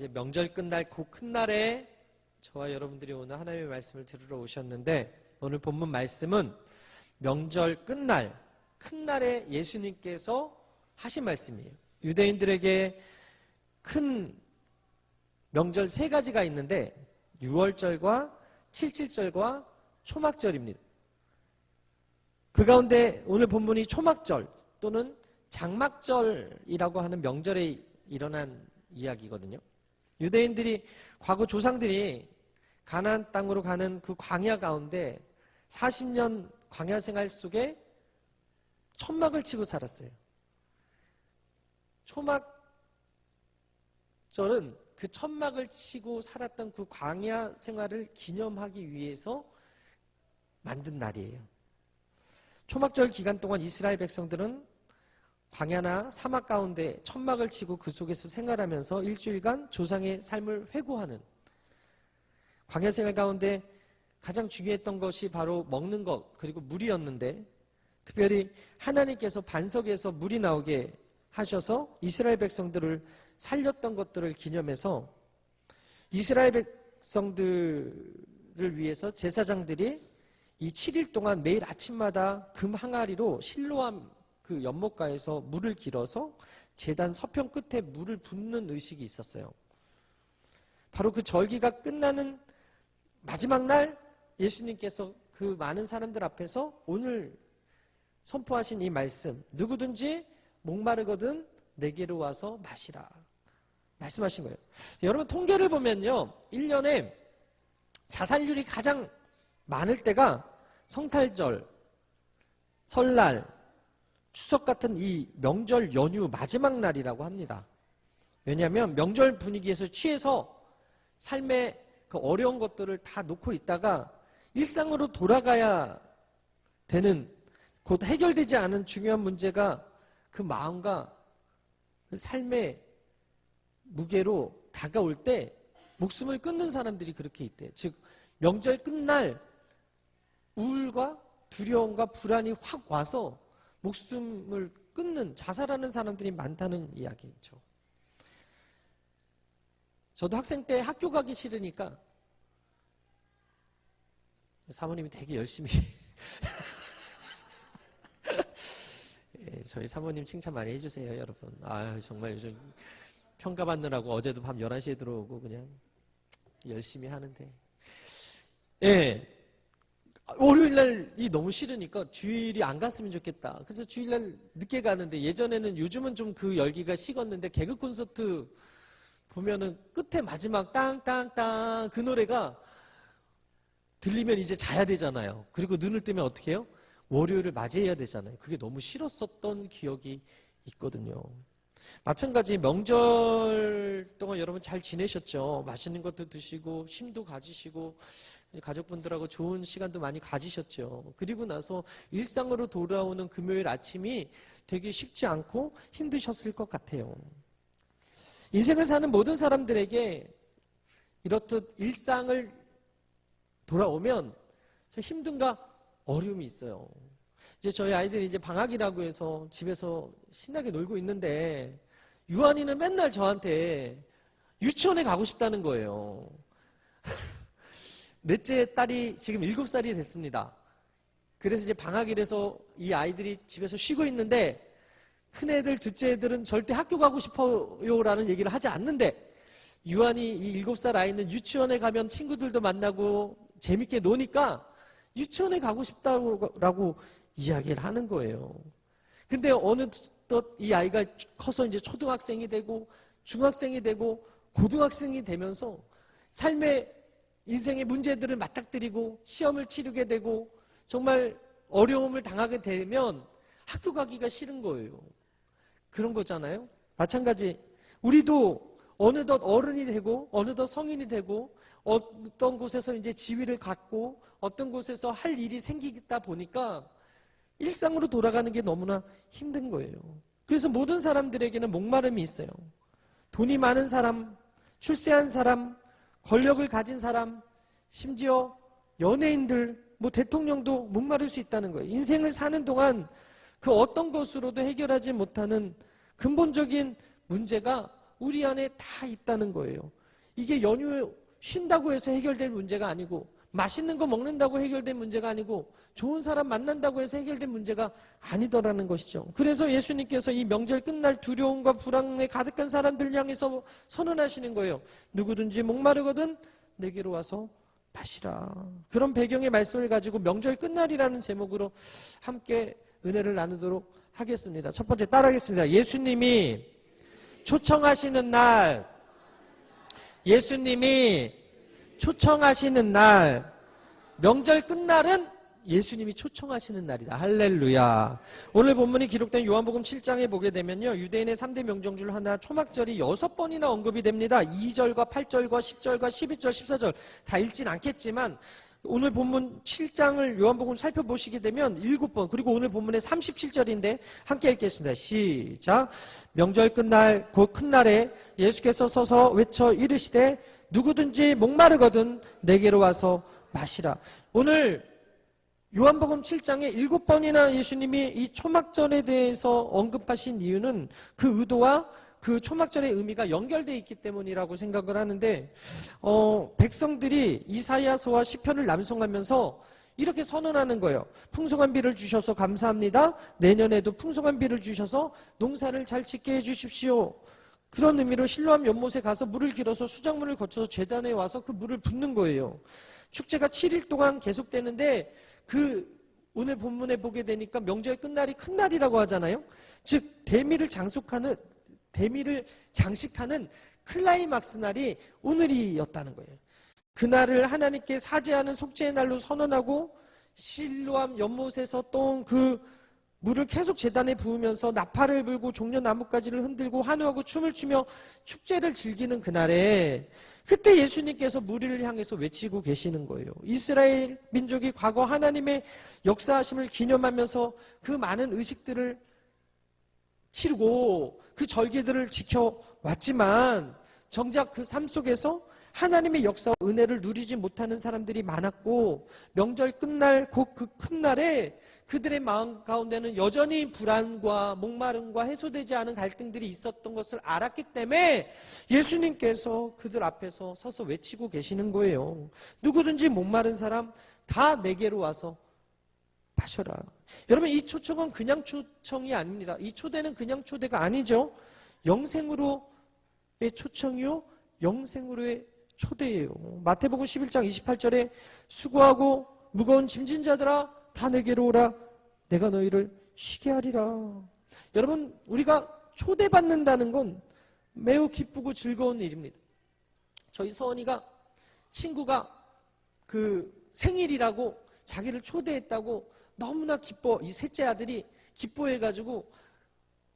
이제 명절 끝날 그 큰 날에 저와 여러분들이 오늘 하나님의 말씀을 들으러 오셨는데, 오늘 본문 말씀은 명절 끝날 큰 날에 예수님께서 하신 말씀이에요. 유대인들에게 큰 명절 세 가지가 있는데 유월절과 칠칠절과 초막절입니다. 그 가운데 오늘 본문이 초막절 또는 장막절이라고 하는 명절에 일어난 이야기거든요. 유대인들이 과거 조상들이 가나안 땅으로 가는 그 광야 가운데 40년 광야 생활 속에 천막을 치고 살았어요. 초막절은 그 천막을 치고 살았던 그 광야 생활을 기념하기 위해서 만든 날이에요. 초막절 기간 동안 이스라엘 백성들은 광야나 사막 가운데 천막을 치고 그 속에서 생활하면서 일주일간 조상의 삶을 회고하는, 광야 생활 가운데 가장 중요했던 것이 바로 먹는 것 그리고 물이었는데, 특별히 하나님께서 반석에서 물이 나오게 하셔서 이스라엘 백성들을 살렸던 것들을 기념해서 이스라엘 백성들을 위해서 제사장들이 이 7일 동안 매일 아침마다 금 항아리로 실로암 그 연못가에서 물을 길어서 제단 서평 끝에 물을 붓는 의식이 있었어요. 바로 그 절기가 끝나는 마지막 날 예수님께서 그 많은 사람들 앞에서 오늘 선포하신 이 말씀, 누구든지 목마르거든 내게로 와서 마시라 말씀하신 거예요. 여러분 통계를 보면요, 1년에 자살률이 가장 많을 때가 성탄절, 설날, 추석 같은 이 명절 연휴 마지막 날이라고 합니다. 왜냐하면 명절 분위기에서 취해서 삶의 그 어려운 것들을 다 놓고 있다가 일상으로 돌아가야 되는, 곧 해결되지 않은 중요한 문제가 그 마음과 그 삶의 무게로 다가올 때 목숨을 끊는 사람들이 그렇게 있대요. 즉 명절 끝날 우울과 두려움과 불안이 확 와서 목숨을 끊는, 자살하는 사람들이 많다는 이야기죠. 저도 학생 때 학교 가기 싫으니까 사모님이 되게 열심히 저희 사모님 칭찬 많이 해주세요, 여러분. 정말 요즘 평가받느라고 어제도 밤 11시에 들어오고 그냥 열심히 하는데, 월요일날이 너무 싫으니까 주일이 안 갔으면 좋겠다. 그래서 주일날 늦게 가는데, 예전에는, 요즘은 좀 그 열기가 식었는데 개그 콘서트 보면은 끝에 마지막 땅땅땅 그 노래가 들리면 이제 자야 되잖아요. 그리고 눈을 뜨면 어떻게 해요? 월요일을 맞이해야 되잖아요. 그게 너무 싫었었던 기억이 있거든요. 마찬가지 명절 동안 여러분 잘 지내셨죠? 맛있는 것도 드시고 힘도 가지시고 가족분들하고 좋은 시간도 많이 가지셨죠. 그리고 나서 일상으로 돌아오는 금요일 아침이 되게 쉽지 않고 힘드셨을 것 같아요. 인생을 사는 모든 사람들에게 이렇듯 일상을 돌아오면 좀 힘든가 어려움이 있어요. 이제 저희 아이들이 이제 방학이라고 해서 집에서 신나게 놀고 있는데, 유한이는 맨날 저한테 유치원에 가고 싶다는 거예요. 넷째 딸이 지금 7살이 됐습니다. 그래서 이제 방학이라서 이 아이들이 집에서 쉬고 있는데, 큰애들, 둘째 애들은 절대 학교 가고 싶어요라는 얘기를 하지 않는데, 유한이 이 7살 아이는 유치원에 가면 친구들도 만나고 재밌게 노니까 유치원에 가고 싶다고 이야기를 하는 거예요. 근데 어느덧 이 아이가 커서 이제 초등학생이 되고 중학생이 되고 고등학생이 되면서 삶의 인생의 문제들을 맞닥뜨리고 시험을 치르게 되고 정말 어려움을 당하게 되면 학교 가기가 싫은 거예요. 그런 거잖아요. 마찬가지 우리도 어느덧 어른이 되고 어느덧 성인이 되고 어떤 곳에서 이제 지위를 갖고 어떤 곳에서 할 일이 생기다 보니까 일상으로 돌아가는 게 너무나 힘든 거예요. 그래서 모든 사람들에게는 목마름이 있어요. 돈이 많은 사람, 출세한 사람, 권력을 가진 사람, 심지어 연예인들, 대통령도 목마를 수 있다는 거예요. 인생을 사는 동안 그 어떤 것으로도 해결하지 못하는 근본적인 문제가 우리 안에 다 있다는 거예요. 이게 연휴 쉰다고 해서 해결될 문제가 아니고, 맛있는 거 먹는다고 해결된 문제가 아니고, 좋은 사람 만난다고 해서 해결된 문제가 아니더라는 것이죠. 그래서 예수님께서 이 명절 끝날 두려움과 불안에 가득한 사람들 향해서 선언하시는 거예요. 누구든지 목마르거든 내게로 와서 마시라. 그런 배경의 말씀을 가지고 명절 끝날이라는 제목으로 함께 은혜를 나누도록 하겠습니다. 첫 번째 따라하겠습니다. 예수님이 초청하시는 날, 예수님이 초청하시는 날, 명절 끝날은 예수님이 초청하시는 날이다. 할렐루야. 오늘 본문이 기록된 요한복음 7장에 보게 되면요, 유대인의 3대 명절중 하나 초막절이 6번이나 언급이 됩니다. 2절과 8절과 10절과 12절, 14절 다 읽진 않겠지만 오늘 본문 7장을 요한복음 살펴보시게 되면 7번, 그리고 오늘 본문의 37절인데 함께 읽겠습니다. 시작. 명절 끝날 곧 큰 날에 예수께서 서서 외쳐 이르시되 누구든지 목마르거든 내게로 와서 마시라. 오늘 요한복음 7장에 7번이나 예수님이 이 초막절에 대해서 언급하신 이유는 그 의도와 그 초막절의 의미가 연결되어 있기 때문이라고 생각을 하는데, 백성들이 이사야서와 시편을 낭송하면서 이렇게 선언하는 거예요. 풍성한 비를 주셔서 감사합니다. 내년에도 풍성한 비를 주셔서 농사를 잘 짓게 해주십시오. 그런 의미로 실로암 연못에 가서 물을 길어서 수작물을 거쳐서 제단에 와서 그 물을 붓는 거예요. 축제가 7일 동안 계속되는데 오늘 본문에 보게 되니까 명절 끝날이 큰 날이라고 하잖아요. 즉 대미를 장식하는 클라이막스 날이 오늘이었다는 거예요. 그날을 하나님께 사죄하는 속죄의 날로 선언하고 실로암 연못에서 떠온 그 물을 계속 제단에 부으면서 나팔을 불고 종려나뭇가지를 흔들고 환호하고 춤을 추며 축제를 즐기는 그날에 그때 예수님께서 무리를 향해서 외치고 계시는 거예요. 이스라엘 민족이 과거 하나님의 역사하심을 기념하면서 그 많은 의식들을 치르고 그 절기들을 지켜왔지만 정작 그 삶 속에서 하나님의 역사와 은혜를 누리지 못하는 사람들이 많았고, 명절 끝날 곧 그 큰 날에 그들의 마음 가운데는 여전히 불안과 목마름과 해소되지 않은 갈등들이 있었던 것을 알았기 때문에 예수님께서 그들 앞에서 서서 외치고 계시는 거예요. 누구든지 목마른 사람 다 내게로 와서 마셔라. 여러분, 이 초청은 그냥 초청이 아닙니다. 이 초대는 그냥 초대가 아니죠. 영생으로의 초청이요, 영생으로의 초대예요. 마태복음 11장 28절에 수고하고 무거운 짐진 자들아 다 내게로 오라. 내가 너희를 쉬게 하리라. 여러분, 우리가 초대받는다는 건 매우 기쁘고 즐거운 일입니다. 저희 서원이가 친구가 그 생일이라고 자기를 초대했다고 너무나 기뻐, 이 셋째 아들이 기뻐해가지고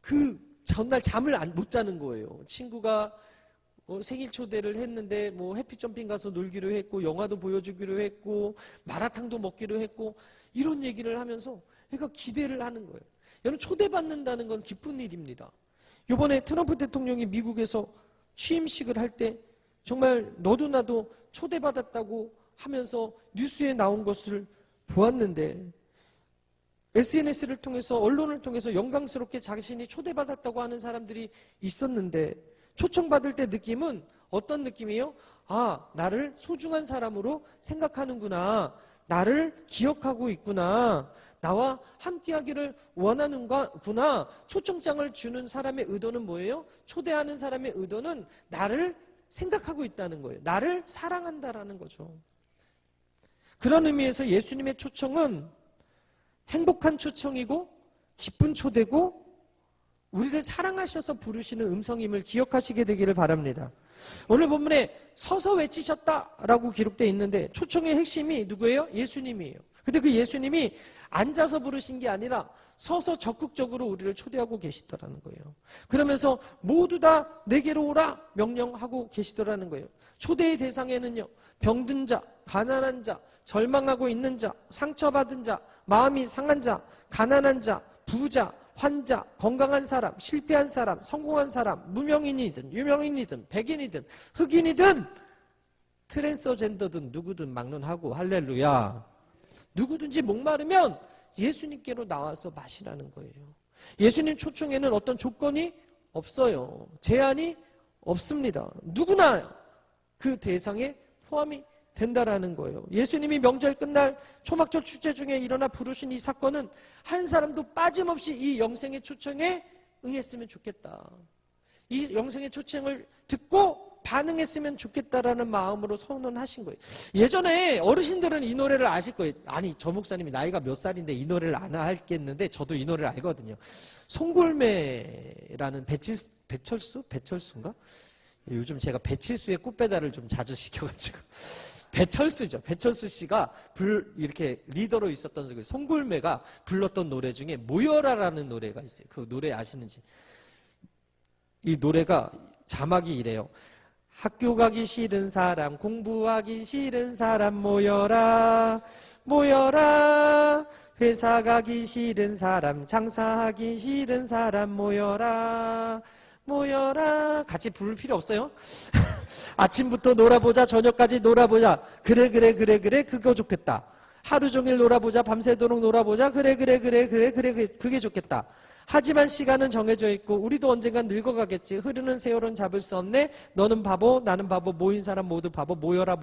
그 전날 잠을 못 자는 거예요. 친구가 생일 초대를 했는데 해피점핑 가서 놀기로 했고 영화도 보여주기로 했고 마라탕도 먹기로 했고 이런 얘기를 하면서 그러니까 기대를 하는 거예요. 여러분, 초대받는다는 건 기쁜 일입니다. 이번에 트럼프 대통령이 미국에서 취임식을 할 때 정말 너도 나도 초대받았다고 하면서 뉴스에 나온 것을 보았는데, SNS를 통해서 언론을 통해서 영광스럽게 자신이 초대받았다고 하는 사람들이 있었는데, 초청받을 때 느낌은 어떤 느낌이에요? 아, 나를 소중한 사람으로 생각하는구나. 나를 기억하고 있구나. 나와 함께하기를 원하는구나. 초청장을 주는 사람의 의도는 뭐예요? 초대하는 사람의 의도는 나를 생각하고 있다는 거예요. 나를 사랑한다라는 거죠. 그런 의미에서 예수님의 초청은 행복한 초청이고 기쁜 초대고 우리를 사랑하셔서 부르시는 음성임을 기억하시게 되기를 바랍니다. 오늘 본문에 서서 외치셨다라고 기록되어 있는데 초청의 핵심이 누구예요? 예수님이에요. 근데 그 예수님이 앉아서 부르신 게 아니라 서서 적극적으로 우리를 초대하고 계시더라는 거예요. 그러면서 모두 다 내게로 오라 명령하고 계시더라는 거예요. 초대의 대상에는요, 병든 자, 가난한 자, 절망하고 있는 자, 상처받은 자, 마음이 상한 자, 가난한 자, 부자, 환자, 건강한 사람, 실패한 사람, 성공한 사람, 무명인이든 유명인이든 백인이든 흑인이든 트랜스젠더든 누구든 막론하고 할렐루야. 누구든지 목마르면 예수님께로 나와서 마시라는 거예요. 예수님 초청에는 어떤 조건이 없어요. 제한이 없습니다. 누구나 그 대상에 포함이 된다라는 거예요. 예수님이 명절 끝날 초막절 축제 중에 일어나 부르신 이 사건은 한 사람도 빠짐없이 이 영생의 초청에 응했으면 좋겠다. 이 영생의 초청을 듣고 반응했으면 좋겠다라는 마음으로 선언하신 거예요. 예전에 어르신들은 이 노래를 아실 거예요. 아니, 저 목사님이 나이가 몇 살인데 이 노래를 안 알겠는데 저도 이 노래를 알거든요. 송골매라는 배철수인가? 요즘 제가 배칠수의 꽃배달을 좀 자주 시켜가지고 배철수죠. 배철수 씨가 이렇게 리더로 있었던 그 송골매가 불렀던 노래 중에 모여라라는 노래가 있어요. 그 노래 아시는지? 이 노래가 자막이 이래요. 학교 가기 싫은 사람, 공부하기 싫은 사람 모여라, 모여라. 회사 가기 싫은 사람, 장사하기 싫은 사람 모여라, 모여라. 같이 부를 필요 없어요. 아침부터 놀아보자, 저녁까지 놀아보자. 그래, 그거 좋겠다. 하루 종일 놀아보자, 밤새도록 놀아보자. 그래, 그게 좋겠다. 하지만 시간은 정해져 있고 우리도 언젠간 늙어가겠지. 흐르는 세월은 잡을 수 없네. 너는 바보, 나는 바보, 모인 사람 모두 바보. 모여라.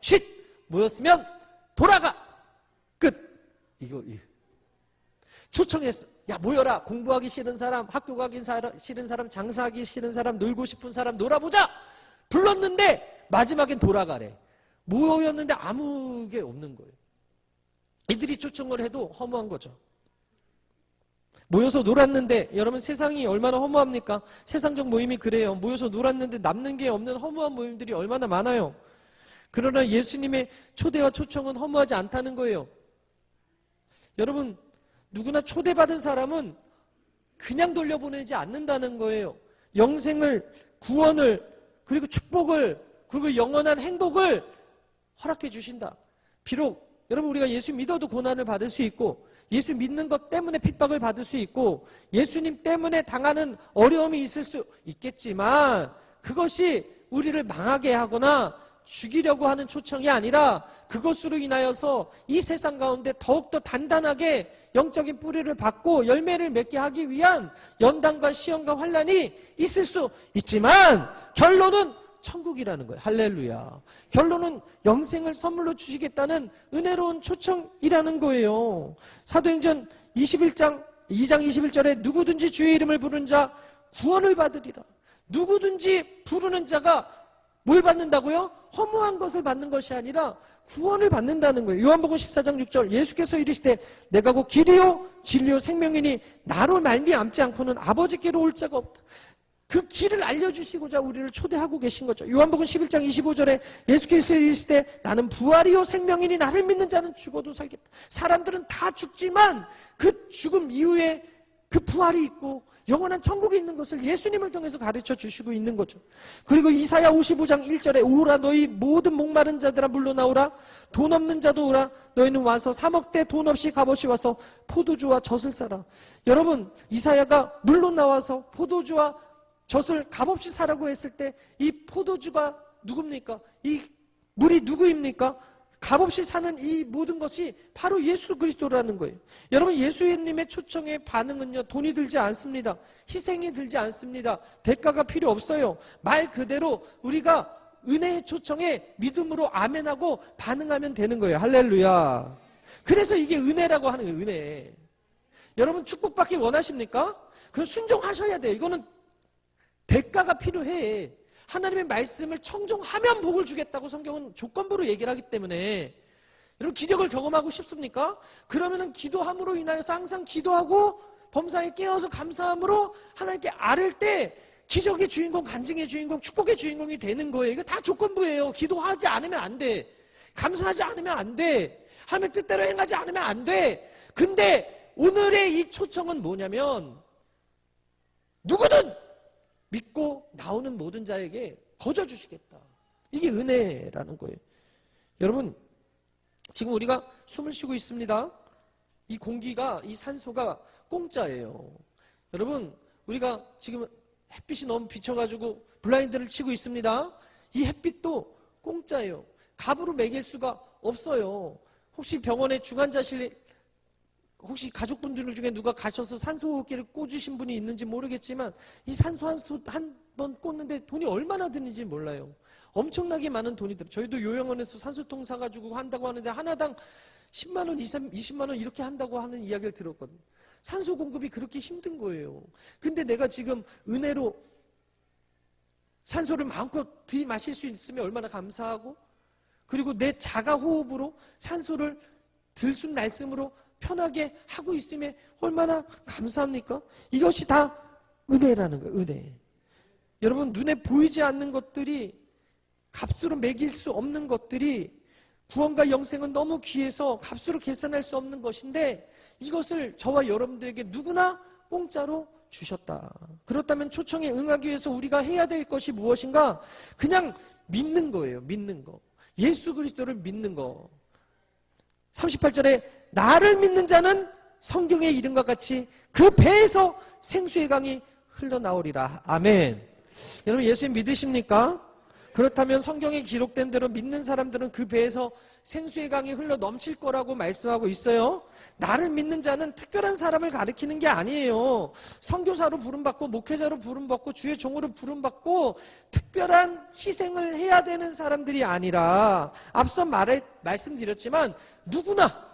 쉿! 모였으면 돌아가! 끝! 이거. 초청했어. 야, 모여라. 공부하기 싫은 사람, 학교 가기 싫은 사람, 장사하기 싫은 사람, 놀고 싶은 사람 놀아보자! 불렀는데 마지막엔 돌아가래. 모였는데 아무 게 없는 거예요. 이들이 초청을 해도 허무한 거죠. 모여서 놀았는데, 여러분 세상이 얼마나 허무합니까? 세상적 모임이 그래요. 모여서 놀았는데 남는 게 없는 허무한 모임들이 얼마나 많아요. 그러나 예수님의 초대와 초청은 허무하지 않다는 거예요. 여러분, 누구나 초대받은 사람은 그냥 돌려보내지 않는다는 거예요. 영생을, 구원을, 그리고 축복을, 그리고 영원한 행복을 허락해 주신다. 비록 여러분 우리가 예수 믿어도 고난을 받을 수 있고, 예수 믿는 것 때문에 핍박을 받을 수 있고, 예수님 때문에 당하는 어려움이 있을 수 있겠지만, 그것이 우리를 망하게 하거나 죽이려고 하는 초청이 아니라 그것으로 인하여서 이 세상 가운데 더욱더 단단하게 영적인 뿌리를 받고 열매를 맺게 하기 위한 연단과 시험과 환난이 있을 수 있지만, 결론은 천국이라는 거예요. 할렐루야. 결론은 영생을 선물로 주시겠다는 은혜로운 초청이라는 거예요. 사도행전 21장 2장 21절에 누구든지 주의 이름을 부르는 자 구원을 받으리라. 누구든지 부르는 자가 뭘 받는다고요? 허무한 것을 받는 것이 아니라 구원을 받는다는 거예요. 요한복음 14장 6절 예수께서 이르시되 내가 곧 길이요 진리요 생명이니 나로 말미암지 않고는 아버지께로 올 자가 없다. 그 길을 알려주시고자 우리를 초대하고 계신 거죠. 요한복음 11장 25절에 예수께서 이르시되 나는 부활이요 생명이니 나를 믿는 자는 죽어도 살겠다. 사람들은 다 죽지만 그 죽음 이후에 그 부활이 있고 영원한 천국이 있는 것을 예수님을 통해서 가르쳐 주시고 있는 거죠. 그리고 이사야 55장 1절에 오라 너희 모든 목마른 자들아 물러나오라. 돈 없는 자도 오라. 너희는 와서 3억대 돈 없이 값없이 와서 포도주와 젖을 사라. 여러분, 이사야가 물론 나와서 포도주와 젖을 값없이 사라고 했을 때 이 포도주가 누굽니까? 이 물이 누구입니까? 값없이 사는 이 모든 것이 바로 예수 그리스도라는 거예요. 여러분, 예수님의 초청의 반응은요, 돈이 들지 않습니다. 희생이 들지 않습니다. 대가가 필요 없어요. 말 그대로 우리가 은혜의 초청에 믿음으로 아멘하고 반응하면 되는 거예요. 할렐루야. 그래서 이게 은혜라고 하는 거예요. 은혜. 여러분, 축복받기 원하십니까? 그럼 순종하셔야 돼요. 이거는 대가가 필요해. 하나님의 말씀을 청종하면 복을 주겠다고 성경은 조건부로 얘기를 하기 때문에, 여러분 기적을 경험하고 싶습니까? 그러면은 기도함으로 인하여서 항상 기도하고 범사에 깨어서 감사함으로 하나님께 아뢰을 때 기적의 주인공, 간증의 주인공, 축복의 주인공이 되는 거예요. 이거 다 조건부예요. 기도하지 않으면 안 돼. 감사하지 않으면 안 돼. 하나님의 뜻대로 행하지 않으면 안 돼. 근데 오늘의 이 초청은 뭐냐면, 누구든 믿고 나오는 모든 자에게 거저 주시겠다. 이게 은혜라는 거예요. 여러분, 지금 우리가 숨을 쉬고 있습니다. 이 공기가, 이 산소가 공짜예요. 여러분, 우리가 지금 햇빛이 너무 비쳐가지고 블라인드를 치고 있습니다. 이 햇빛도 공짜예요. 값으로 매길 수가 없어요. 혹시 병원에 중환자실 혹시 가족분들 중에 누가 가셔서 산소호흡기를 꽂으신 분이 있는지 모르겠지만 이 산소 한 번 꽂는데 돈이 얼마나 드는지 몰라요. 엄청나게 많은 돈이 들어요. 저희도 요양원에서 산소통 사가지고 한다고 하는데 하나당 10만 원, 20만 원 이렇게 한다고 하는 이야기를 들었거든요. 산소 공급이 그렇게 힘든 거예요. 근데 내가 지금 은혜로 산소를 마음껏 들이마실 수 있으면 얼마나 감사하고, 그리고 내 자가 호흡으로 산소를 들숨날숨으로 편하게 하고 있으면 얼마나 감사합니까? 이것이 다 은혜라는 거예요. 은혜. 여러분, 눈에 보이지 않는 것들이, 값으로 매길 수 없는 것들이, 구원과 영생은 너무 귀해서 값으로 계산할 수 없는 것인데 이것을 저와 여러분들에게 누구나 공짜로 주셨다. 그렇다면 초청에 응하기 위해서 우리가 해야 될 것이 무엇인가? 그냥 믿는 거예요. 믿는 거. 예수 그리스도를 믿는 거. 38절에 나를 믿는 자는 성경의 이름과 같이 그 배에서 생수의 강이 흘러나오리라. 아멘. 여러분, 예수님 믿으십니까? 그렇다면 성경에 기록된 대로 믿는 사람들은 그 배에서 생수의 강이 흘러 넘칠 거라고 말씀하고 있어요. 나를 믿는 자는 특별한 사람을 가리키는 게 아니에요. 선교사로 부름받고 목회자로 부름받고 주의 종으로 부름받고 특별한 희생을 해야 되는 사람들이 아니라, 앞서 말씀드렸지만 누구나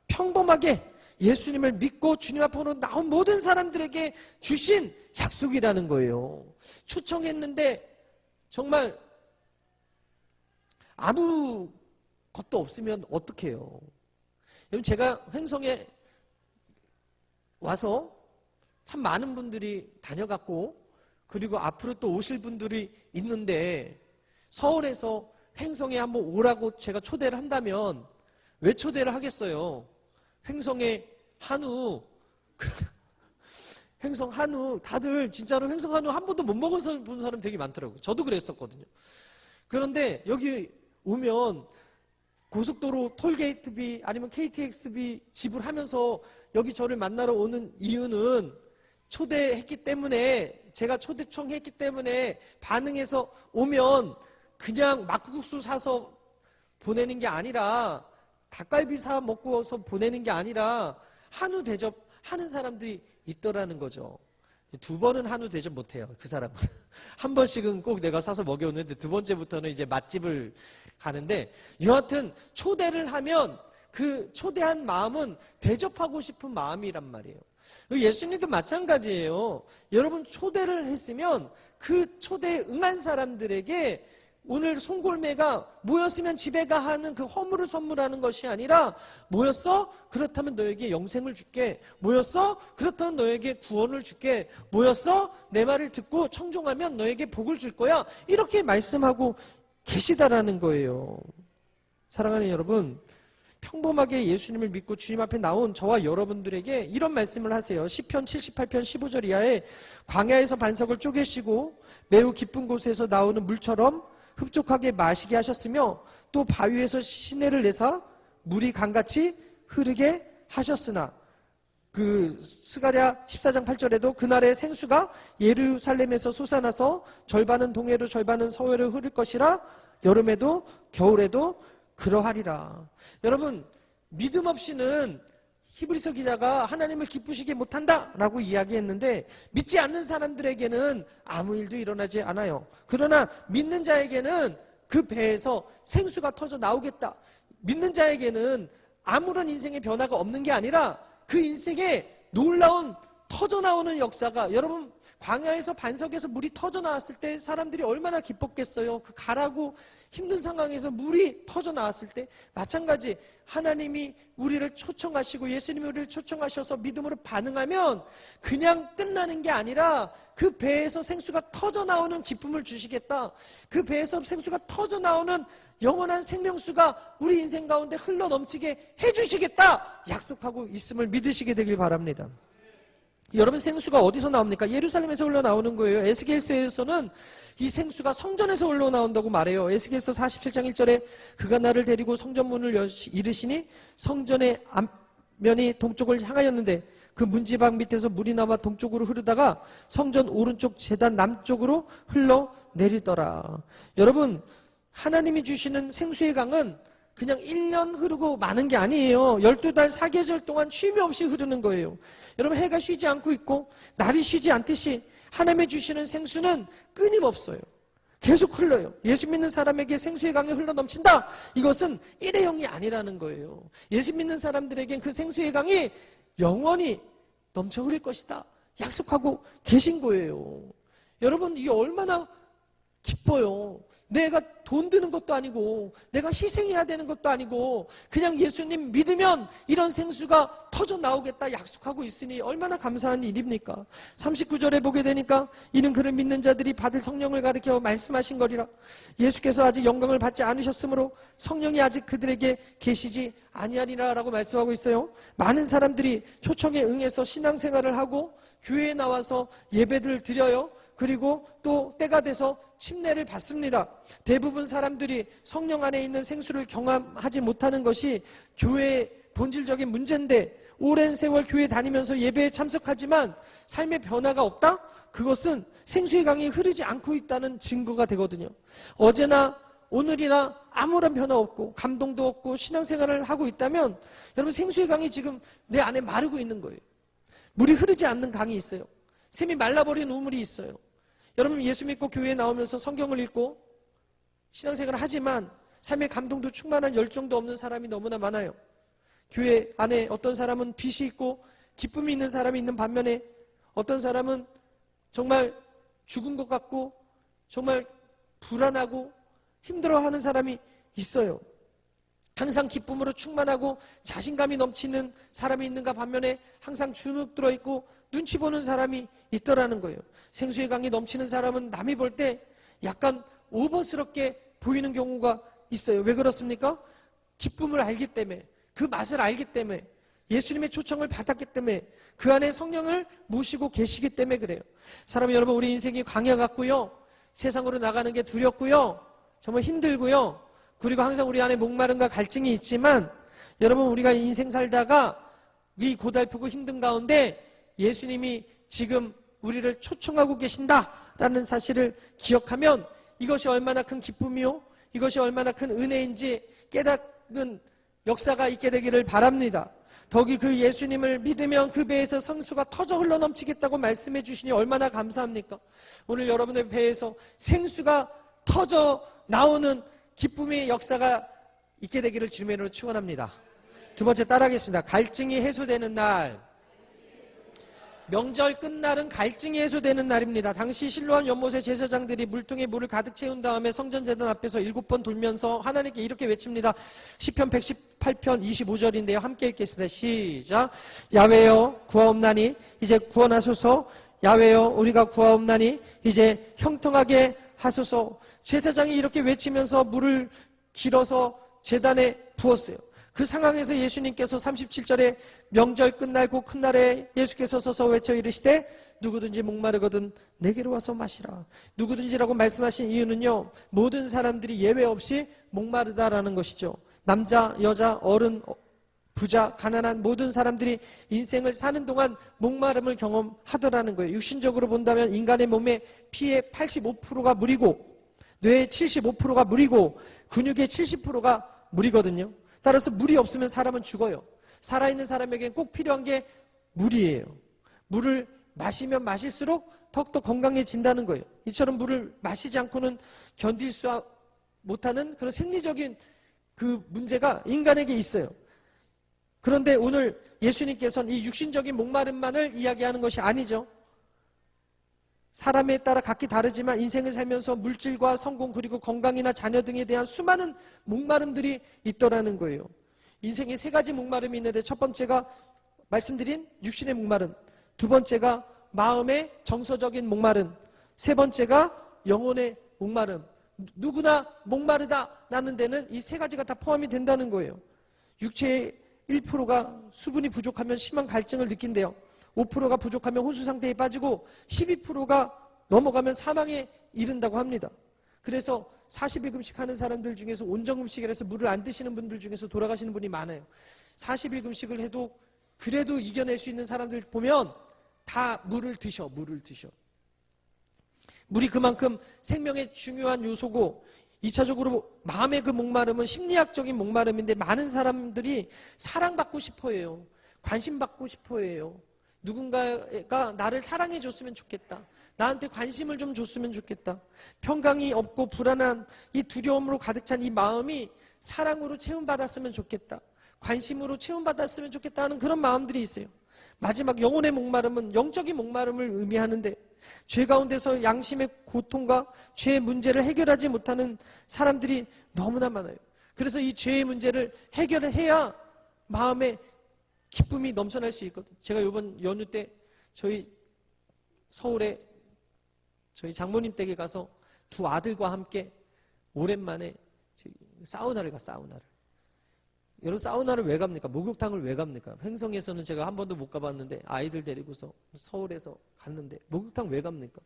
평범하게 예수님을 믿고 주님 앞으로 나온 모든 사람들에게 주신 약속이라는 거예요. 초청했는데 정말 아무 것도 없으면 어떡해요? 여러분, 제가 횡성에 와서 참 많은 분들이 다녀갔고, 그리고 앞으로 또 오실 분들이 있는데, 서울에서 횡성에 한번 오라고 제가 초대를 한다면 왜 초대를 하겠어요? 횡성의 한우, 횡성 한우, 다들 진짜로 횡성 한우 한 번도 못 먹어서 본 사람 되게 많더라고요. 저도 그랬었거든요. 그런데 여기 오면 고속도로 톨게이트비 아니면 KTX비 지불하면서 여기 저를 만나러 오는 이유는 초대했기 때문에, 제가 초대청했기 때문에 반응해서 오면 그냥 막국수 사서 보내는 게 아니라, 닭갈비 사 먹고 와서 보내는 게 아니라 한우 대접 하는 사람들이 있더라는 거죠. 2번은 한우 대접 못해요, 그 사람은. 한 번씩은 꼭 내가 사서 먹여오는데 2번째부터는 이제 맛집을 가는데, 여하튼 초대를 하면 그 초대한 마음은 대접하고 싶은 마음이란 말이에요. 예수님도 마찬가지예요. 여러분, 초대를 했으면 그 초대에 응한 사람들에게 오늘 송골매가 모였으면 집에 가 하는 그 허물을 선물하는 것이 아니라, 모였어? 그렇다면 너에게 영생을 줄게. 모였어? 그렇다면 너에게 구원을 줄게. 모였어? 내 말을 듣고 청종하면 너에게 복을 줄 거야. 이렇게 말씀하고 계시다라는 거예요. 사랑하는 여러분, 평범하게 예수님을 믿고 주님 앞에 나온 저와 여러분들에게 이런 말씀을 하세요. 시편 78편 15절 이하에 광야에서 반석을 쪼개시고 매우 깊은 곳에서 나오는 물처럼 흡족하게 마시게 하셨으며, 또 바위에서 시내를 내사 물이 강같이 흐르게 하셨으나, 그 스가랴 14장 8절에도 그날의 생수가 예루살렘에서 솟아나서 절반은 동해로 절반은 서해로 흐를 것이라, 여름에도 겨울에도 그러하리라. 여러분, 믿음 없이는 히브리서 기자가 하나님을 기쁘시게 못한다라고 이야기했는데, 믿지 않는 사람들에게는 아무 일도 일어나지 않아요. 그러나 믿는 자에게는 그 배에서 생수가 터져 나오겠다. 믿는 자에게는 아무런 인생의 변화가 없는 게 아니라 그 인생에 놀라운 터져 나오는 역사가, 여러분, 광야에서 반석에서 물이 터져 나왔을 때 사람들이 얼마나 기뻤겠어요. 그 가라고 힘든 상황에서 물이 터져 나왔을 때, 마찬가지 하나님이 우리를 초청하시고 예수님이 우리를 초청하셔서 믿음으로 반응하면 그냥 끝나는 게 아니라 그 배에서 생수가 터져 나오는 기쁨을 주시겠다. 그 배에서 생수가 터져 나오는 영원한 생명수가 우리 인생 가운데 흘러 넘치게 해주시겠다 약속하고 있음을 믿으시게 되길 바랍니다. 여러분, 생수가 어디서 나옵니까? 예루살렘에서 흘러나오는 거예요. 에스겔서에서는 이 생수가 성전에서 흘러나온다고 말해요. 에스겔서 47장 1절에 그가 나를 데리고 성전문을 이르시니 성전의 앞면이 동쪽을 향하였는데 그 문지방 밑에서 물이 나와 동쪽으로 흐르다가 성전 오른쪽 제단 남쪽으로 흘러내리더라. 여러분, 하나님이 주시는 생수의 강은 그냥 1년 흐르고 마는 게 아니에요. 12달 4계절 동안 쉼이 없이 흐르는 거예요. 여러분, 해가 쉬지 않고 있고 날이 쉬지 않듯이 하나님의 주시는 생수는 끊임없어요. 계속 흘러요. 예수 믿는 사람에게 생수의 강이 흘러넘친다. 이것은 일회용이 아니라는 거예요. 예수 믿는 사람들에겐 그 생수의 강이 영원히 넘쳐 흐를 것이다 약속하고 계신 거예요. 여러분, 이게 얼마나 기뻐요. 내가 돈 드는 것도 아니고 내가 희생해야 되는 것도 아니고 그냥 예수님 믿으면 이런 생수가 터져 나오겠다 약속하고 있으니 얼마나 감사한 일입니까? 39절에 보게 되니까 이는 그를 믿는 자들이 받을 성령을 가리켜 말씀하신 거리라. 예수께서 아직 영광을 받지 않으셨으므로 성령이 아직 그들에게 계시지 아니하리라 라고 말씀하고 있어요. 많은 사람들이 초청에 응해서 신앙생활을 하고 교회에 나와서 예배를 드려요. 그리고 또 때가 돼서 침례를 받습니다. 대부분 사람들이 성령 안에 있는 생수를 경험하지 못하는 것이 교회의 본질적인 문제인데, 오랜 세월 교회 다니면서 예배에 참석하지만 삶의 변화가 없다? 그것은 생수의 강이 흐르지 않고 있다는 증거가 되거든요. 어제나 오늘이나 아무런 변화 없고 감동도 없고 신앙생활을 하고 있다면 여러분, 생수의 강이 지금 내 안에 마르고 있는 거예요. 물이 흐르지 않는 강이 있어요. 샘이 말라버린 우물이 있어요. 여러분, 예수 믿고 교회에 나오면서 성경을 읽고 신앙생활을 하지만 삶의 감동도 충만한 열정도 없는 사람이 너무나 많아요. 교회 안에 어떤 사람은 빛이 있고 기쁨이 있는 사람이 있는 반면에 어떤 사람은 정말 죽은 것 같고 정말 불안하고 힘들어하는 사람이 있어요. 항상 기쁨으로 충만하고 자신감이 넘치는 사람이 있는가 반면에 항상 주눅 들어있고 눈치 보는 사람이 있더라는 거예요. 생수의 강이 넘치는 사람은 남이 볼 때 약간 오버스럽게 보이는 경우가 있어요. 왜 그렇습니까? 기쁨을 알기 때문에, 그 맛을 알기 때문에, 예수님의 초청을 받았기 때문에, 그 안에 성령을 모시고 계시기 때문에 그래요. 사랑하는 여러분, 우리 인생이 강야 같고요, 세상으로 나가는 게 두렵고요, 정말 힘들고요, 그리고 항상 우리 안에 목마름과 갈증이 있지만, 여러분, 우리가 인생 살다가 이 고달프고 힘든 가운데 예수님이 지금 우리를 초청하고 계신다라는 사실을 기억하면 이것이 얼마나 큰 기쁨이요, 이것이 얼마나 큰 은혜인지 깨닫는 역사가 있게 되기를 바랍니다. 더욱이 그 예수님을 믿으면 그 배에서 생수가 터져 흘러넘치겠다고 말씀해 주시니 얼마나 감사합니까? 오늘 여러분의 배에서 생수가 터져 나오는 기쁨의 역사가 있게 되기를 주님의 이름으로 축원합니다. 두 번째 따라하겠습니다. 갈증이 해소되는 날. 명절 끝날은 갈증이 해소되는 날입니다. 당시 실로암 연못의 제사장들이 물통에 물을 가득 채운 다음에 성전재단 앞에서 7번 돌면서 하나님께 이렇게 외칩니다. 시편 118편 25절인데요. 함께 읽겠습니다. 시작. 야훼여 구하옵나니 이제 구원하소서. 야훼여 우리가 구하옵나니 이제 형통하게 하소서. 제사장이 이렇게 외치면서 물을 길어서 제단에 부었어요. 그 상황에서 예수님께서 37절에 명절 끝날고 큰 날에 예수께서 서서 외쳐 이르시되 누구든지 목마르거든 내게로 와서 마시라. 누구든지라고 말씀하신 이유는요, 모든 사람들이 예외 없이 목마르다라는 것이죠. 남자, 여자, 어른, 부자, 가난한 모든 사람들이 인생을 사는 동안 목마름을 경험하더라는 거예요. 육신적으로 본다면 인간의 몸의 피의 85%가 물이고 뇌의 75%가 물이고 근육의 70%가 물이거든요. 따라서 물이 없으면 사람은 죽어요. 살아있는 사람에게는 꼭 필요한 게 물이에요. 물을 마시면 마실수록 더욱더 건강해진다는 거예요. 이처럼 물을 마시지 않고는 견딜 수 못하는 그런 생리적인 그 문제가 인간에게 있어요. 그런데 오늘 예수님께서는 이 육신적인 목마름만을 이야기하는 것이 아니죠. 사람에 따라 각기 다르지만 인생을 살면서 물질과 성공 그리고 건강이나 자녀 등에 대한 수많은 목마름들이 있더라는 거예요. 인생에 세 가지 목마름이 있는데 첫 번째가 말씀드린 육신의 목마름, 두 번째가 마음의 정서적인 목마름, 세 번째가 영혼의 목마름. 누구나 목마르다 나는 데는 이 세 가지가 다 포함이 된다는 거예요. 육체의 1%가 수분이 부족하면 심한 갈증을 느낀대요. 5%가 부족하면 혼수 상태에 빠지고 12%가 넘어가면 사망에 이른다고 합니다. 그래서 40일 금식하는 사람들 중에서 온정 금식을 해서 물을 안 드시는 분들 중에서 돌아가시는 분이 많아요. 40일 금식을 해도 그래도 이겨낼 수 있는 사람들 보면 다 물을 드셔. 물이 그만큼 생명의 중요한 요소고 2차적으로 마음의 그 목마름은 심리학적인 목마름인데 많은 사람들이 사랑받고 싶어 해요. 관심받고 싶어 해요. 누군가가 나를 사랑해 줬으면 좋겠다. 나한테 관심을 좀 줬으면 좋겠다. 평강이 없고 불안한 이 두려움으로 가득 찬 이 마음이 사랑으로 채움받았으면 좋겠다. 관심으로 채움받았으면 좋겠다 하는 그런 마음들이 있어요. 마지막 영혼의 목마름은 영적인 목마름을 의미하는데 죄 가운데서 양심의 고통과 죄의 문제를 해결하지 못하는 사람들이 너무나 많아요. 그래서 이 죄의 문제를 해결해야 마음에 기쁨이 넘쳐날 수 있거든요. 제가 이번 연휴 때 저희 서울에 저희 장모님 댁에 가서 두 아들과 함께 오랜만에 사우나를 가, 사우나를. 여러분, 사우나를 왜 갑니까? 목욕탕을 왜 갑니까? 횡성에서는 제가 한 번도 못 가봤는데 아이들 데리고서 서울에서 갔는데 목욕탕 왜 갑니까?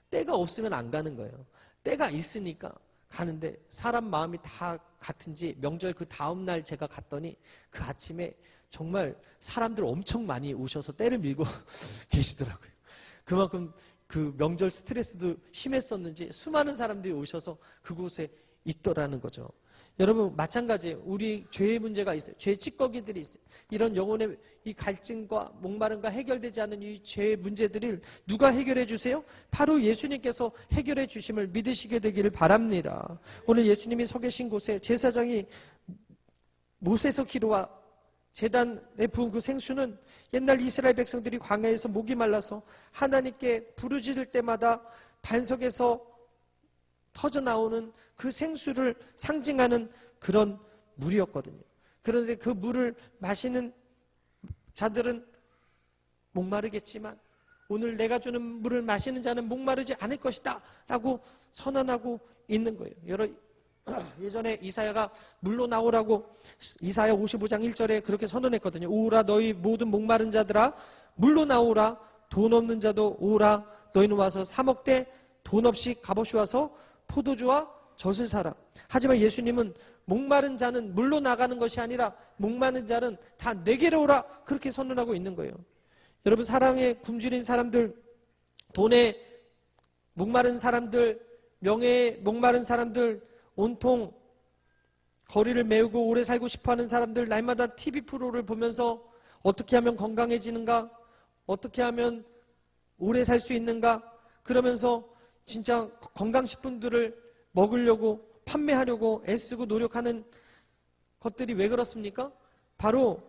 때가 없으면 안 가는 거예요. 때가 있으니까 가는데 사람 마음이 다 같은지 명절 그 다음날 제가 갔더니 그 아침에 정말 사람들 엄청 많이 오셔서 때를 밀고 계시더라고요. 그만큼 그 명절 스트레스도 심했었는지 수많은 사람들이 오셔서 그곳에 있더라는 거죠. 여러분, 마찬가지예요. 우리 죄의 문제가 있어요. 죄 찌꺼기들이 있어요. 이런 영혼의 이 갈증과 목마름과 해결되지 않은 이 죄의 문제들을 누가 해결해 주세요? 바로 예수님께서 해결해 주심을 믿으시게 되기를 바랍니다. 오늘 예수님이 서 계신 곳에 제사장이 못에서 기로와 제단에 부은 그 생수는 옛날 이스라엘 백성들이 광야에서 목이 말라서 하나님께 부르짖을 때마다 반석에서 터져 나오는 그 생수를 상징하는 그런 물이었거든요. 그런데 그 물을 마시는 자들은 목마르겠지만 오늘 내가 주는 물을 마시는 자는 목마르지 않을 것이다 라고 선언하고 있는 거예요. 예전에 이사야가 물로 나오라고 이사야 55장 1절에 그렇게 선언했거든요. 오라 너희 모든 목마른 자들아 물로 나오라. 돈 없는 자도 오라. 너희는 와서 사 먹되 돈 없이 값없이 와서 포도주와 젖을 사라. 하지만 예수님은 목마른 자는 물로 나가는 것이 아니라 목마른 자는 다 내게로 오라 그렇게 선언하고 있는 거예요. 여러분, 사랑에 굶주린 사람들, 돈에 목마른 사람들, 명예에 목마른 사람들, 온통 거리를 메우고 오래 살고 싶어하는 사람들, 날마다 TV 프로를 보면서 어떻게 하면 건강해지는가, 어떻게 하면 오래 살 수 있는가, 그러면서 진짜 건강식품들을 먹으려고 판매하려고 애쓰고 노력하는 것들이 왜 그렇습니까? 바로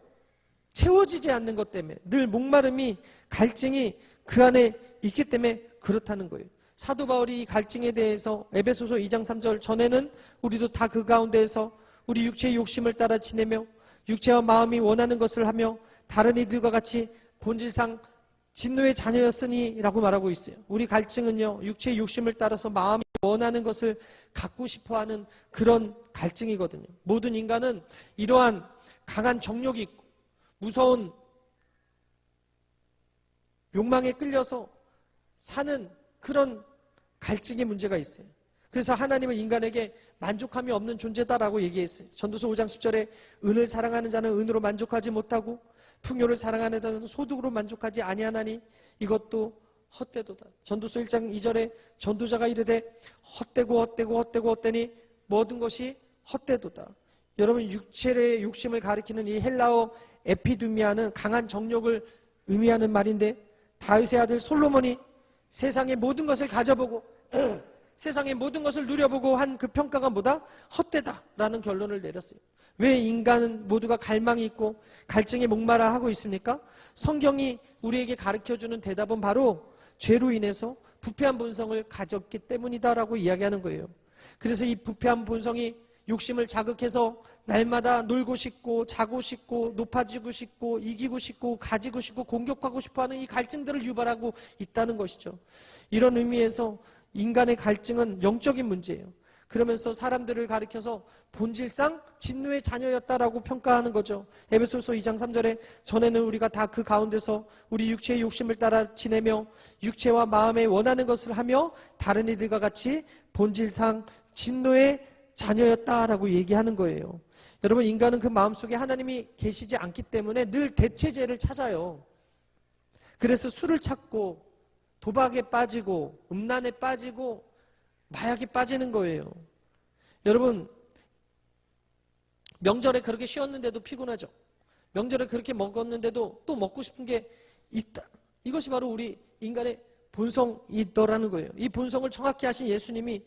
채워지지 않는 것 때문에, 늘 목마름이, 갈증이 그 안에 있기 때문에 그렇다는 거예요. 사도 바울이 이 갈증에 대해서 에베소서 2장 3절 전에는 우리도 다 그 가운데에서 우리 육체의 욕심을 따라 지내며 육체와 마음이 원하는 것을 하며 다른 이들과 같이 본질상 진노의 자녀였으니 라고 말하고 있어요. 우리 갈증은요, 육체의 욕심을 따라서 마음이 원하는 것을 갖고 싶어하는 그런 갈증이거든요. 모든 인간은 이러한 강한 정욕이 있고 무서운 욕망에 끌려서 사는 그런 갈증의 문제가 있어요. 그래서 하나님은 인간에게 만족함이 없는 존재다라고 얘기했어요. 전도서 5장 10절에 은을 사랑하는 자는 은으로 만족하지 못하고 풍요를 사랑하는 자는 소득으로 만족하지 아니하나니 이것도 헛되도다. 전도서 1장 2절에 전도자가 이르되 헛되니 모든 것이 헛되도다. 여러분, 육체의 욕심을 가리키는 이 헬라어 에피두미아는 강한 정욕을 의미하는 말인데 다윗의 아들 솔로몬이 세상의 모든 것을 가져보고 세상의 모든 것을 누려보고 한 그 평가가 뭐다? 헛되다라는 결론을 내렸어요. 왜 인간은 모두가 갈망이 있고 갈증에 목마라 하고 있습니까? 성경이 우리에게 가르쳐주는 대답은 바로 죄로 인해서 부패한 본성을 가졌기 때문이다라고 이야기하는 거예요. 그래서 이 부패한 본성이 욕심을 자극해서 날마다 놀고 싶고 자고 싶고 높아지고 싶고 이기고 싶고 가지고 싶고 공격하고 싶어하는 이 갈증들을 유발하고 있다는 것이죠. 이런 의미에서 인간의 갈증은 영적인 문제예요. 그러면서 사람들을 가리켜서 본질상 진노의 자녀였다라고 평가하는 거죠. 에베소서 2장 3절에 전에는 우리가 다 그 가운데서 우리 육체의 욕심을 따라 지내며 육체와 마음에 원하는 것을 하며 다른 이들과 같이 본질상 진노의 자녀였다라고 얘기하는 거예요. 여러분, 인간은 그 마음속에 하나님이 계시지 않기 때문에 늘 대체제를 찾아요. 그래서 술을 찾고 도박에 빠지고 음란에 빠지고 마약에 빠지는 거예요. 여러분, 명절에 그렇게 쉬었는데도 피곤하죠. 명절에 그렇게 먹었는데도 또 먹고 싶은 게 있다. 이것이 바로 우리 인간의 본성이더라는 거예요. 이 본성을 정확히 하신 예수님이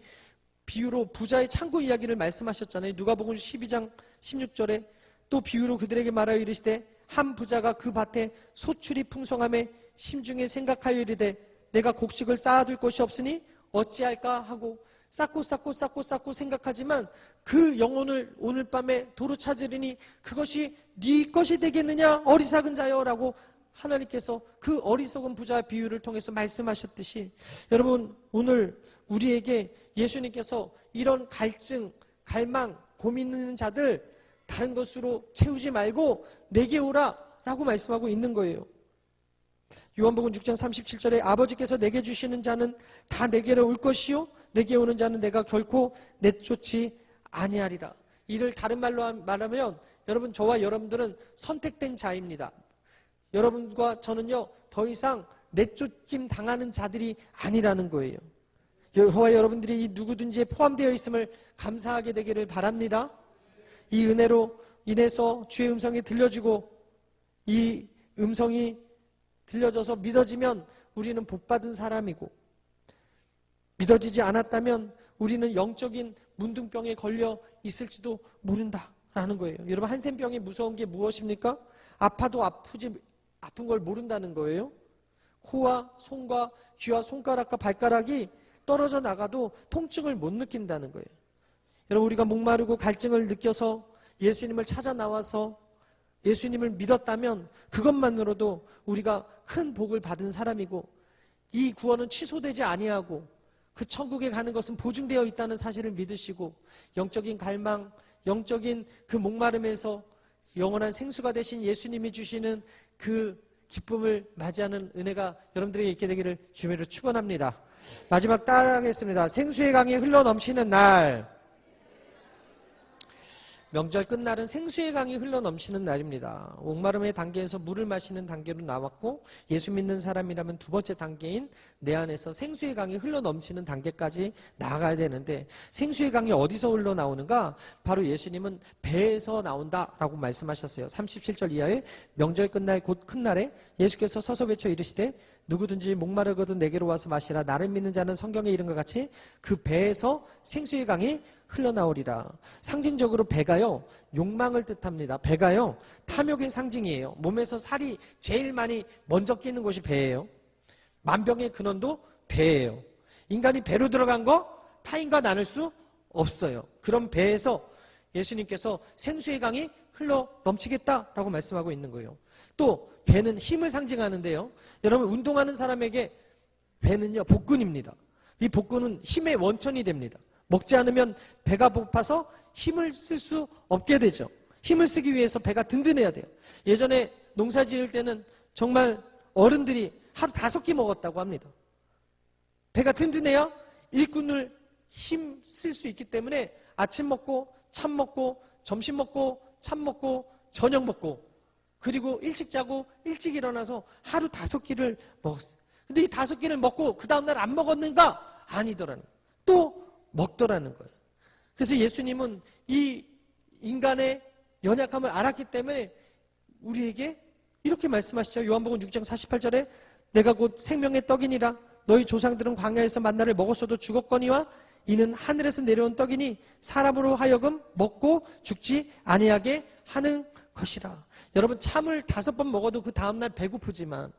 비유로 부자의 창고 이야기를 말씀하셨잖아요. 누가복음 12장 16절에 또 비유로 그들에게 말하여 이르시되 한 부자가 그 밭에 소출이 풍성함에 심중에 생각하여 이르되 내가 곡식을 쌓아둘 곳이 없으니 어찌할까 하고 쌓고 생각하지만 그 영혼을 오늘 밤에 도로 찾으리니 그것이 네 것이 되겠느냐 어리석은 자여 라고 하나님께서 그 어리석은 부자 비유를 통해서 말씀하셨듯이 여러분 오늘 우리에게 예수님께서 이런 갈증, 갈망, 고민 있는 자들 다른 것으로 채우지 말고 내게 오라 라고 말씀하고 있는 거예요. 요한복음 6장 37절에 아버지께서 내게 주시는 자는 다 내게로 올 것이요 내게 오는 자는 내가 결코 내쫓지 아니하리라. 이를 다른 말로 말하면 여러분 저와 여러분들은 선택된 자입니다. 여러분과 저는요 더 이상 내쫓김 당하는 자들이 아니라는 거예요. 저와 여러분들이 이 누구든지에 포함되어 있음을 감사하게 되기를 바랍니다. 이 은혜로 인해서 주의 음성이 들려지고 이 음성이 들려져서 믿어지면 우리는 복받은 사람이고 믿어지지 않았다면 우리는 영적인 문둥병에 걸려 있을지도 모른다라는 거예요. 여러분 한센병이 무서운 게 무엇입니까? 아파도 아픈 걸 모른다는 거예요. 코와 손과 귀와 손가락과 발가락이 떨어져 나가도 통증을 못 느낀다는 거예요. 여러분 우리가 목마르고 갈증을 느껴서 예수님을 찾아 나와서 예수님을 믿었다면 그것만으로도 우리가 큰 복을 받은 사람이고 이 구원은 취소되지 아니하고 그 천국에 가는 것은 보증되어 있다는 사실을 믿으시고 영적인 갈망, 영적인 그 목마름에서 영원한 생수가 되신 예수님이 주시는 그 기쁨을 맞이하는 은혜가 여러분들에게 있게 되기를 주님으로 축원합니다. 마지막 따라하겠습니다. 생수의 강이 흘러 넘치는 날. 명절 끝날은 생수의 강이 흘러 넘치는 날입니다. 목마름의 단계에서 물을 마시는 단계로 나왔고 예수 믿는 사람이라면 두 번째 단계인 내 안에서 생수의 강이 흘러 넘치는 단계까지 나아가야 되는데 생수의 강이 어디서 흘러 나오는가? 바로 예수님은 배에서 나온다라고 말씀하셨어요. 37절 이하에 명절 끝날 곧 큰 날에 예수께서 서서 외쳐 이르시되 누구든지 목마르거든 내게로 와서 마시라. 나를 믿는 자는 성경에 이른 것 같이 그 배에서 생수의 강이 흘러나오리라. 상징적으로 배가요 욕망을 뜻합니다. 배가요 탐욕의 상징이에요. 몸에서 살이 제일 많이 먼저 끼는 곳이 배예요. 만병의 근원도 배예요. 인간이 배로 들어간 거 타인과 나눌 수 없어요. 그런 배에서 예수님께서 생수의 강이 흘러 넘치겠다라고 말씀하고 있는 거예요. 또 배는 힘을 상징하는데요. 여러분 운동하는 사람에게 배는요 복근입니다. 이 복근은 힘의 원천이 됩니다. 먹지 않으면 배가 고파서 힘을 쓸 수 없게 되죠. 힘을 쓰기 위해서 배가 든든해야 돼요. 예전에 농사 지을 때는 정말 어른들이 하루 5끼 먹었다고 합니다. 배가 든든해야 일꾼을 힘 쓸 수 있기 때문에 아침 먹고 참 먹고 점심 먹고 참 먹고 저녁 먹고 그리고 일찍 자고 일찍 일어나서 하루 5끼를 먹었어요. 근데 이 5끼를 먹고 그 다음날 안 먹었는가? 아니더라는 거예요. 또 먹더라는 거예요. 그래서 예수님은 이 인간의 연약함을 알았기 때문에 우리에게 이렇게 말씀하시죠. 요한복음 6장 48절에 내가 곧 생명의 떡이니라. 너희 조상들은 광야에서 만나를 먹었어도 죽었거니와 이는 하늘에서 내려온 떡이니 사람으로 하여금 먹고 죽지 아니하게 하는 것이라. 여러분 참을 5번 먹어도 그 다음날 배고프지만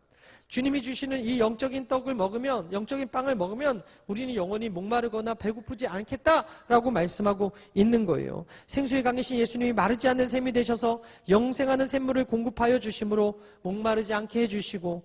주님이 주시는 이 영적인 떡을 먹으면, 영적인 빵을 먹으면 우리는 영원히 목마르거나 배고프지 않겠다라고 말씀하고 있는 거예요. 생수의 강이신 예수님이 마르지 않는 샘이 되셔서 영생하는 샘물을 공급하여 주심으로 목마르지 않게 해주시고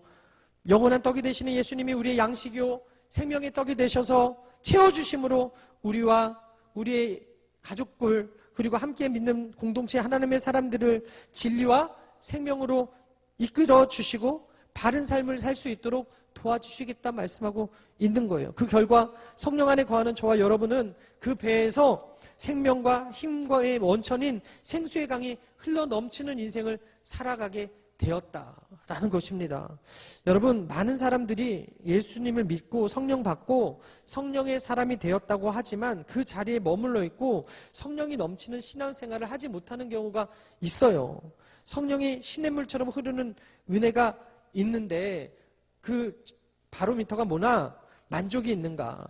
영원한 떡이 되시는 예수님이 우리의 양식이요 생명의 떡이 되셔서 채워주심으로 우리와 우리의 가족들 그리고 함께 믿는 공동체 하나님의 사람들을 진리와 생명으로 이끌어 주시고 바른 삶을 살 수 있도록 도와주시겠다 말씀하고 있는 거예요. 그 결과 성령 안에 거하는 저와 여러분은 그 배에서 생명과 힘과의 원천인 생수의 강이 흘러 넘치는 인생을 살아가게 되었다라는 것입니다. 여러분, 많은 사람들이 예수님을 믿고 성령 받고 성령의 사람이 되었다고 하지만 그 자리에 머물러 있고 성령이 넘치는 신앙생활을 하지 못하는 경우가 있어요. 성령이 시냇물처럼 흐르는 은혜가 있는데 그 바로미터가 뭐나? 만족이 있는가?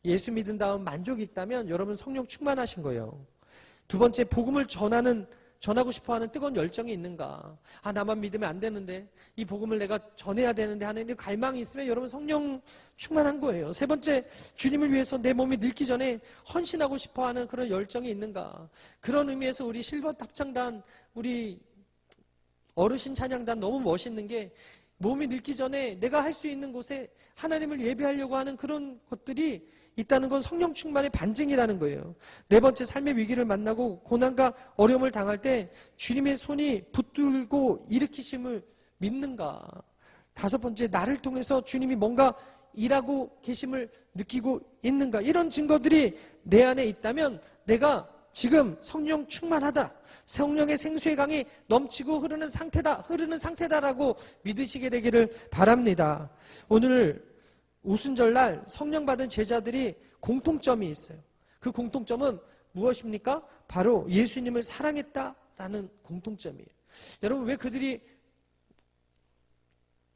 예수 믿은 다음 만족이 있다면 여러분 성령 충만하신 거예요. 두 번째, 복음을 전하고 싶어하는 뜨거운 열정이 있는가? 나만 믿으면 안 되는데, 이 복음을 내가 전해야 되는데 하는 갈망이 있으면 여러분 성령 충만한 거예요. 세 번째, 주님을 위해서 내 몸이 늙기 전에 헌신하고 싶어하는 그런 열정이 있는가? 그런 의미에서 우리 실버 합창단, 우리 어르신 찬양단 너무 멋있는 게, 몸이 늙기 전에 내가 할 수 있는 곳에 하나님을 예배하려고 하는 그런 것들이 있다는 건 성령 충만의 반증이라는 거예요. 네 번째, 삶의 위기를 만나고 고난과 어려움을 당할 때 주님의 손이 붙들고 일으키심을 믿는가? 다섯 번째, 나를 통해서 주님이 뭔가 일하고 계심을 느끼고 있는가? 이런 증거들이 내 안에 있다면 내가 지금 성령 충만하다, 성령의 생수의 강이 넘치고 흐르는 상태다라고 믿으시게 되기를 바랍니다. 오늘 오순절날 성령 받은 제자들이 공통점이 있어요. 그 공통점은 무엇입니까? 바로 예수님을 사랑했다라는 공통점이에요. 여러분, 왜 그들이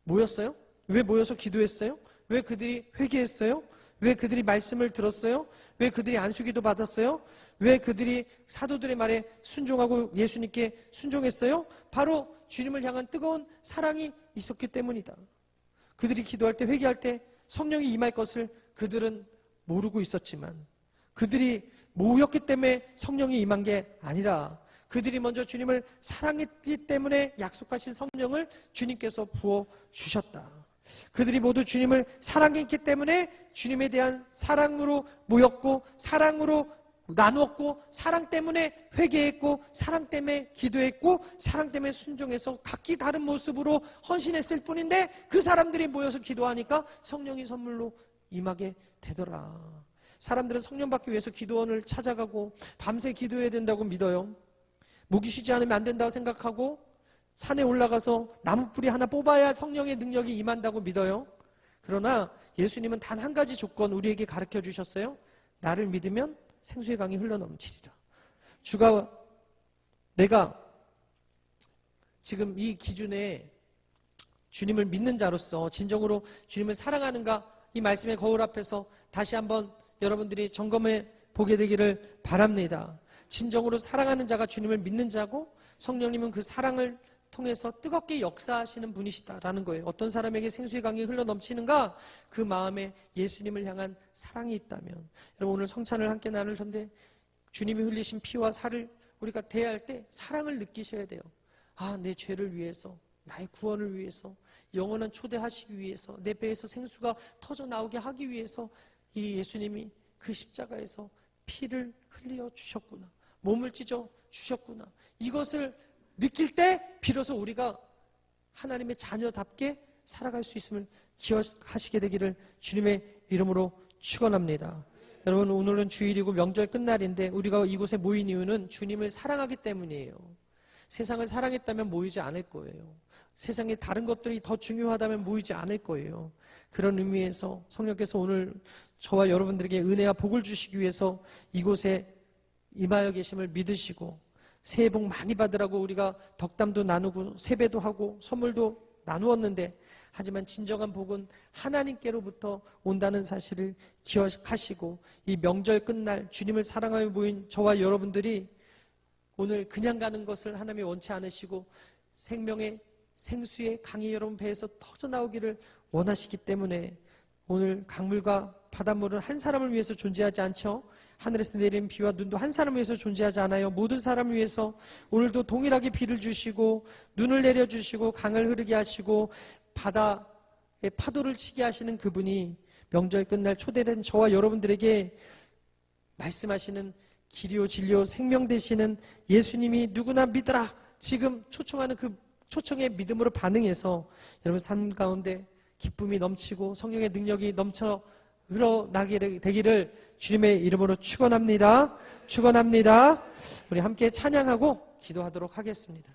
모였어요? 왜 모여서 기도했어요? 왜 그들이 회개했어요? 왜 그들이 말씀을 들었어요? 왜 그들이 안수기도 받았어요? 왜 그들이 사도들의 말에 순종하고 예수님께 순종했어요? 바로 주님을 향한 뜨거운 사랑이 있었기 때문이다. 그들이 기도할 때, 회개할 때 성령이 임할 것을 그들은 모르고 있었지만 그들이 모였기 때문에 성령이 임한 게 아니라 그들이 먼저 주님을 사랑했기 때문에 약속하신 성령을 주님께서 부어주셨다. 그들이 모두 주님을 사랑했기 때문에 주님에 대한 사랑으로 모였고 사랑으로 나누었고 사랑 때문에 회개했고 사랑 때문에 기도했고 사랑 때문에 순종해서 각기 다른 모습으로 헌신했을 뿐인데 그 사람들이 모여서 기도하니까 성령이 선물로 임하게 되더라. 사람들은 성령 받기 위해서 기도원을 찾아가고 밤새 기도해야 된다고 믿어요. 목이 쉬지 않으면 안 된다고 생각하고 산에 올라가서 나무뿌리 하나 뽑아야 성령의 능력이 임한다고 믿어요. 그러나 예수님은 단 한 가지 조건 우리에게 가르쳐 주셨어요. 나를 믿으면 생수의 강이 흘러넘치리라. 내가 지금 이 기준에 주님을 믿는 자로서 진정으로 주님을 사랑하는가, 이 말씀의 거울 앞에서 다시 한번 여러분들이 점검해 보게 되기를 바랍니다. 진정으로 사랑하는 자가 주님을 믿는 자고 성령님은 그 사랑을 통해서 뜨겁게 역사하시는 분이시다라는 거예요. 어떤 사람에게 생수의 강이 흘러넘치는가? 그 마음에 예수님을 향한 사랑이 있다면. 여러분, 오늘 성찬을 함께 나눌 텐데 주님이 흘리신 피와 살을 우리가 대할 때 사랑을 느끼셔야 돼요. 내 죄를 위해서, 나의 구원을 위해서, 영원한 초대하시기 위해서, 내 배에서 생수가 터져 나오게 하기 위해서 이 예수님이 그 십자가에서 피를 흘려 주셨구나, 몸을 찢어 주셨구나, 이것을 느낄 때 비로소 우리가 하나님의 자녀답게 살아갈 수 있음을 기억하시게 되기를 주님의 이름으로 축원합니다. 여러분, 오늘은 주일이고 명절 끝날인데 우리가 이곳에 모인 이유는 주님을 사랑하기 때문이에요. 세상을 사랑했다면 모이지 않을 거예요. 세상에 다른 것들이 더 중요하다면 모이지 않을 거예요. 그런 의미에서 성령께서 오늘 저와 여러분들에게 은혜와 복을 주시기 위해서 이곳에 임하여 계심을 믿으시고 새해 복 많이 받으라고 우리가 덕담도 나누고 세배도 하고 선물도 나누었는데, 하지만 진정한 복은 하나님께로부터 온다는 사실을 기억하시고 이 명절 끝날 주님을 사랑하며 모인 저와 여러분들이 오늘 그냥 가는 것을 하나님이 원치 않으시고 생명의 생수의 강이 여러분 배에서 터져 나오기를 원하시기 때문에 오늘 강물과 바닷물은 한 사람을 위해서 존재하지 않죠. 하늘에서 내리는 비와 눈도 한 사람을 위해서 존재하지 않아요. 모든 사람을 위해서 오늘도 동일하게 비를 주시고 눈을 내려주시고 강을 흐르게 하시고 바다의 파도를 치게 하시는 그분이 명절 끝날 초대된 저와 여러분들에게 말씀하시는 길이요 진리요 생명 되시는 예수님이 누구나 믿으라 지금 초청하는 그 초청의 믿음으로 반응해서 여러분 삶 가운데 기쁨이 넘치고 성령의 능력이 넘쳐 흘러나게 되기를 주님의 이름으로 축원합니다. 축원합니다. 우리 함께 찬양하고 기도하도록 하겠습니다.